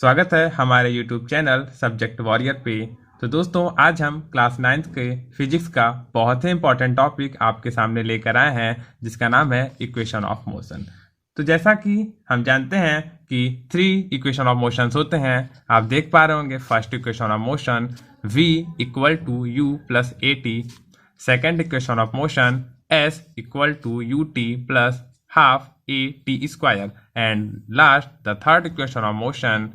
स्वागत है हमारे YouTube चैनल सब्जेक्ट वॉरियर पे। तो दोस्तों आज हम क्लास 9th के फिजिक्स का बहुत ही इंपॉर्टेंट टॉपिक आपके सामने लेकर आए हैं जिसका नाम है इक्वेशन ऑफ मोशन। तो जैसा कि हम जानते हैं कि 3 इक्वेशन ऑफ मोशंस होते हैं। आप देख पा रहे होंगे first equation of motion v equal to u plus a t, second equation of motion s equal to u t plus half a t square, and last the third equation of motion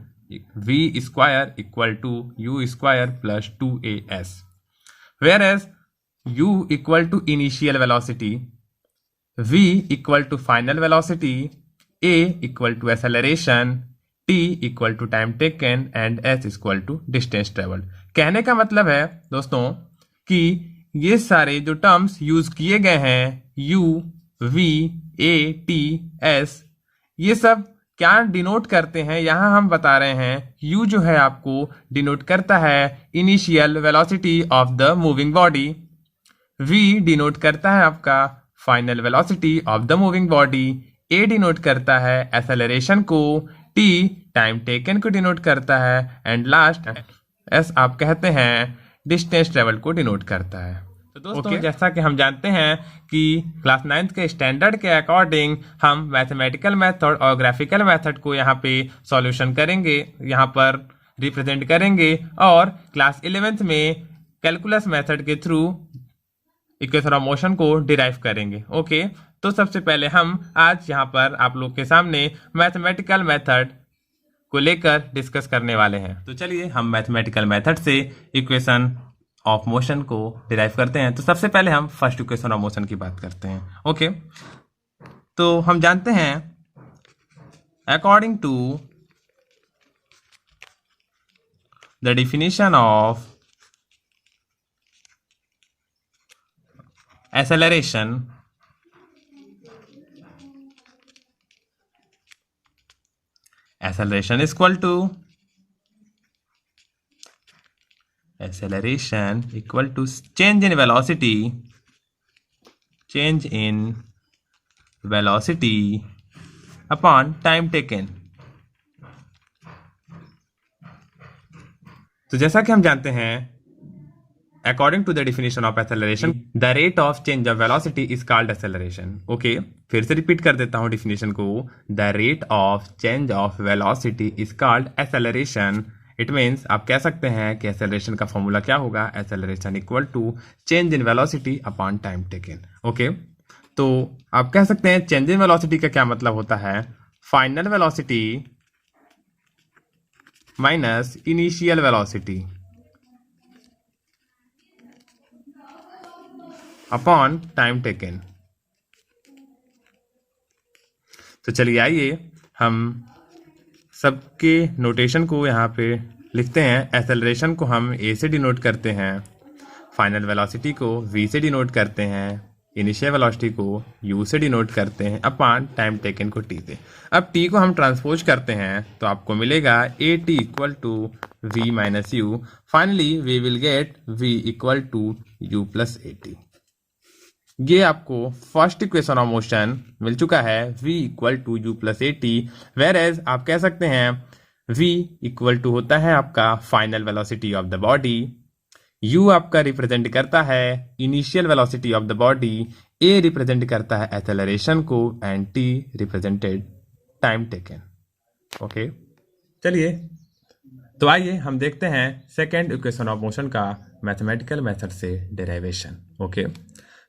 v square equal to u square plus 2as, whereas u equal to initial velocity, v equal to final velocity, a equal to acceleration, t equal to time taken and s equal to distance traveled। कहने का मतलब है दोस्तों कि ये सारे जो terms use किए गए हैं u, v, a, t, s, ये सब क्या डिनोट करते हैं यहाँ हम बता रहे हैं। u जो है आपको डिनोट करता है initial velocity of the moving body, v denote करता है आपका final velocity of the moving body, a denote करता है एक्सेलरेशन को, t टाइम टेकन को डिनोट करता है एंड लास्ट s आप कहते हैं डिस्टेंस ट्रेवल को डिनोट करता है। तो दोस्तों जैसा कि हम जानते हैं कि क्लास 9th के स्टैंडर्ड के अकॉर्डिंग हम मैथमेटिकल मेथड और ग्राफिकल मेथड को यहाँ पे सॉल्यूशन करेंगे, यहाँ पर रिप्रेजेंट करेंगे, और क्लास 11th में कैलकुलस मेथड के थ्रू इक्वेशन ऑफ मोशन को डिराइव करेंगे। ओके, तो सबसे पहले हम आज यहाँ पर आप लोग के सामने मैथमेटिकल मेथड को लेकर डिस्कस करने वाले हैं। तो चलिए हम मैथमेटिकल मेथड से इक्वेशन ऑफ मोशन को डिराइव करते हैं। तो सबसे पहले हम फर्स्ट इक्वेशन ऑफ मोशन की बात करते हैं। ओके, तो हम जानते हैं according to the definition of acceleration, acceleration is equal to change in velocity upon time taken। तो जैसा कि हम जानते हैं according to the definition of acceleration the rate of change of velocity is called acceleration. Okay, फिर से repeat कर देता हूं डेफिनेशन को। The rate of change of velocity is called acceleration. It means आप कह सकते हैं कि एक्सेलरेशन का फॉर्मूला क्या होगा, acceleration equal to change in velocity upon time taken. Okay, तो आप कह सकते हैं चेंज इन वेलोसिटी का क्या मतलब होता है, final velocity minus initial velocity upon time taken. तो चलिए आइए हम सबके नोटेशन को यहाँ पे लिखते हैं। एक्सेलरेशन को हम a से डिनोट करते हैं, फाइनल वेलोसिटी को v से डिनोट करते हैं, इनिशियल वेलोसिटी को u से डिनोट करते हैं, अपॉन टाइम टेकन को t से। अब t को हम ट्रांसपोज करते हैं तो आपको मिलेगा a t equal to v minus u. Finally we will get v equal to u plus a t. ये आपको फर्स्ट इक्वेशन ऑफ मोशन मिल चुका है v equal to u plus a t. Whereas आप कह सकते हैं v equal to होता है आपका final velocity of the body, u आपका रिप्रेजेंट करता है initial velocity of the body, a represent करता है एक्सेलरेशन को and t represented time taken. Okay, चलिए तो आइए हम देखते हैं सेकेंड इक्वेशन ऑफ मोशन का मैथमेटिकल मेथड से डेरिवेशन। ओके,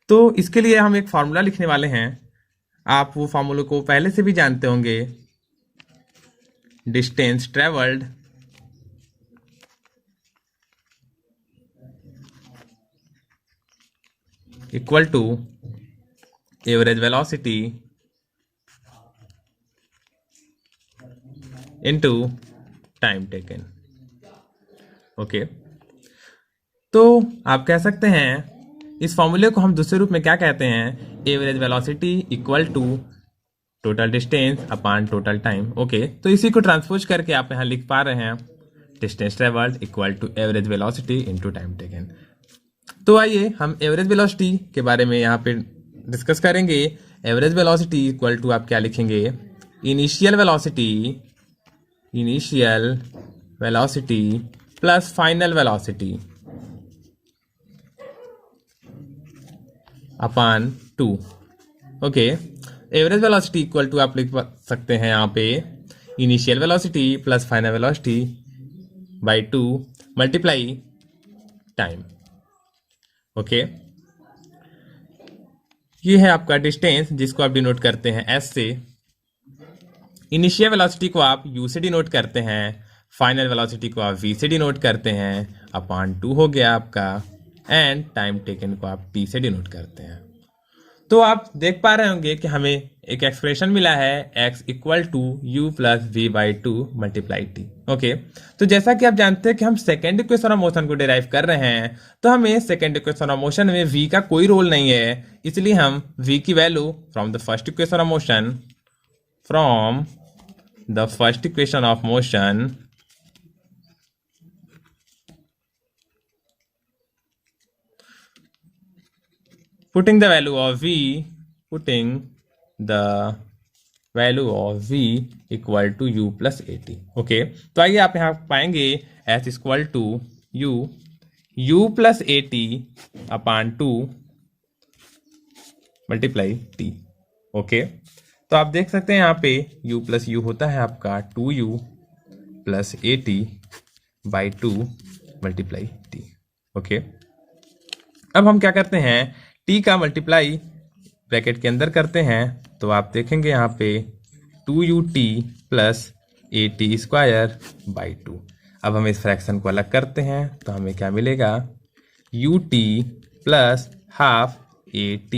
तो इसके लिए हम एक फार्मूला लिखने वाले हैं। आप वो फार्मूला को पहले से भी जानते होंगे, distance travelled equal to average velocity into time taken. Okay, तो आप कह सकते हैं इस फॉर्मूले को हम दूसरे रूप में क्या कहते हैं, average velocity equal to total distance upon total time. Okay, तो इसी को ट्रांसपोज करके आप यहाँ लिख पा रहे हैं distance travelled equal to average velocity into time taken. तो आइए हम एवरेज वेलोसिटी के बारे में यहाँ पे डिस्कस करेंगे। एवरेज वेलोसिटी इक्वल टू आप क्या लिखेंगे, initial velocity initial velocity plus final velocity upon 2। Okay, average velocity equal to आप लिख सकते हैं यहाँ पे initial velocity plus final velocity by 2 multiply time. Okay, ये है आपका डिस्टेंस जिसको आप डिनोट करते हैं एस से। इनिशियल वेलोसिटी को आप यू से डिनोट करते हैं, फाइनल वेलोसिटी को आप वी से डिनोट करते हैं, अपॉन 2 हो गया आपका, एंड टाइम टेकन को आप टी से डिनोट करते हैं। तो आप देख पा रहे होंगे कि हमें एक एक्सप्रेशन मिला है x equal to u plus v by 2 multiply t. Okay, तो जैसा कि आप जानते हैं कि हम सेकेंड इक्वेशन ऑफ मोशन को डिराइव कर रहे हैं, तो हमें सेकेंड इक्वेशन ऑफ मोशन में v का कोई रोल नहीं है, इसलिए हम v की value from the first equation of motion putting the value of v equal to u plus at। Okay, तो आइए आप यहाँ पाएंगे s equal to u plus at upon 2 multiply t। Okay, तो आप देख सकते हैं यहाँ पे u प्लस u होता है आपका 2u plus at by 2 multiply t। Okay, अब हम क्या करते हैं, t का मल्टीप्लाई ब्रैकेट के अंदर करते हैं, तो आप देखेंगे यहाँ पे 2ut plus at square by 2। अब हम इस फ्रैक्शन को अलग करते हैं तो हमें क्या मिलेगा, ut plus half at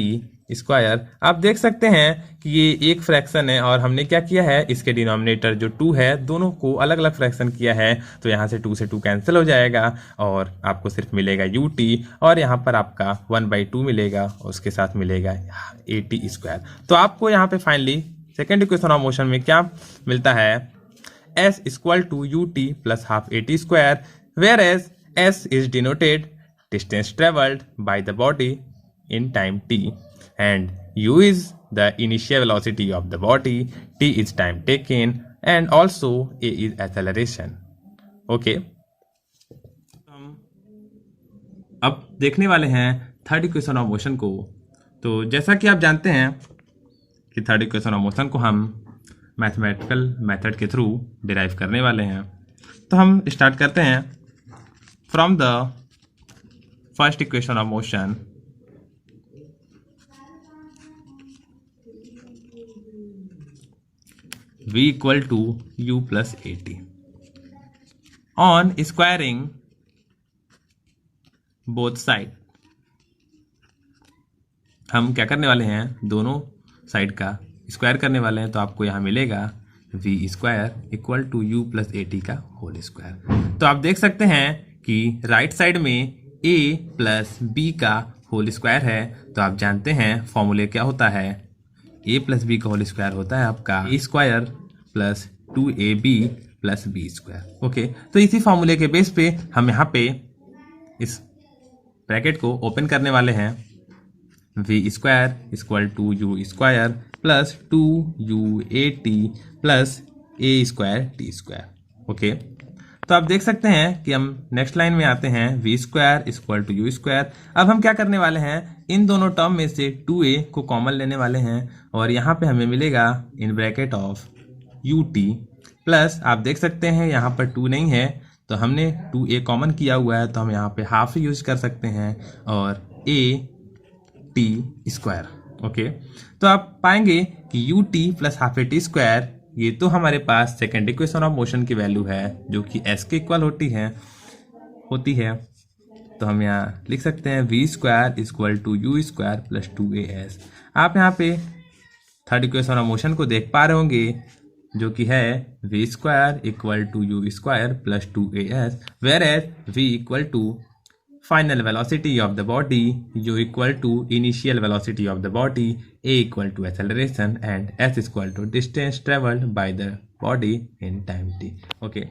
square. आप देख सकते हैं कि ये एक फ्रैक्शन है और हमने क्या किया है, इसके डिनोमिनेटर जो 2 है दोनों को अलग अलग फ्रैक्शन किया है, तो यहाँ से 2 से 2 कैंसिल हो जाएगा और आपको सिर्फ मिलेगा ut, और यहाँ पर आपका 1/2 मिलेगा और उसके साथ मिलेगा at स्क्वायर। तो आपको यहाँ पे finally second equation of motion में क्या मिलता है, s equal to ut plus half at square, whereas s is denoted distance travelled by the body in time t, and u is the initial velocity of the body, t is time taken, and also a is acceleration। Okay, हम अब देखने वाले हैं third equation of motion को। तो जैसा कि आप जानते हैं कि थर्ड इक्वेशन ऑफ मोशन को हम मैथमेटिकल मेथड के थ्रू डिराइव करने वाले हैं, तो हम स्टार्ट करते हैं from the first equation of motion. v equal to u plus at। on squaring both side, हम क्या करने वाले हैं, दोनों साइड का स्क्वायर करने वाले हैं, तो आपको यहाँ मिलेगा v square equal to u plus at का होल स्क्वायर। तो आप देख सकते हैं कि राइट साइड में a प्लस b का होल स्क्वायर है, तो आप जानते हैं फॉर्मूले क्या होता है, a प्लस बी का होल स्क्वायर होता है आपका a square plus 2ab plus b square. Okay, तो इसी फॉर्मूले के बेस पे हम यहाँ पे इस ब्रैकेट को ओपन करने वाले हैं, v square equal to u square plus 2uat plus a square t square. Okay, तो आप देख सकते हैं कि हम नेक्स्ट लाइन में आते हैं, v square equal to u square. अब हम क्या करने वाले हैं, इन दोनों टर्म में से 2a को कॉमन लेने वाले हैं और यहाँ पे हमें मिलेगा in bracket of ut plus, आप देख सकते हैं यहाँ पर 2 नहीं है तो हमने 2a कॉमन किया हुआ है, तो हम यहाँ पे हाफ यूज कर सकते हैं और at स्क्वायर। ओके, तो आप पाएंगे कि ut plus half at square, ये तो हमारे पास सेकेंड इक्वेशन ऑफ मोशन की वैल्यू है जो कि s के इक्वल होती है। तो हम यहाँ लिख सकते हैं v square equal to u square plus 2as। आप यहाँ पे थर्ड इक्वेशन ऑफ मोशन को देख पा रहे होंगे जो कि है v square equal to u square plus 2as, where as v equal to final velocity of the body, u equal to initial velocity of the body, a equal to acceleration, and s equal to distance travelled by the body in time t। Okay.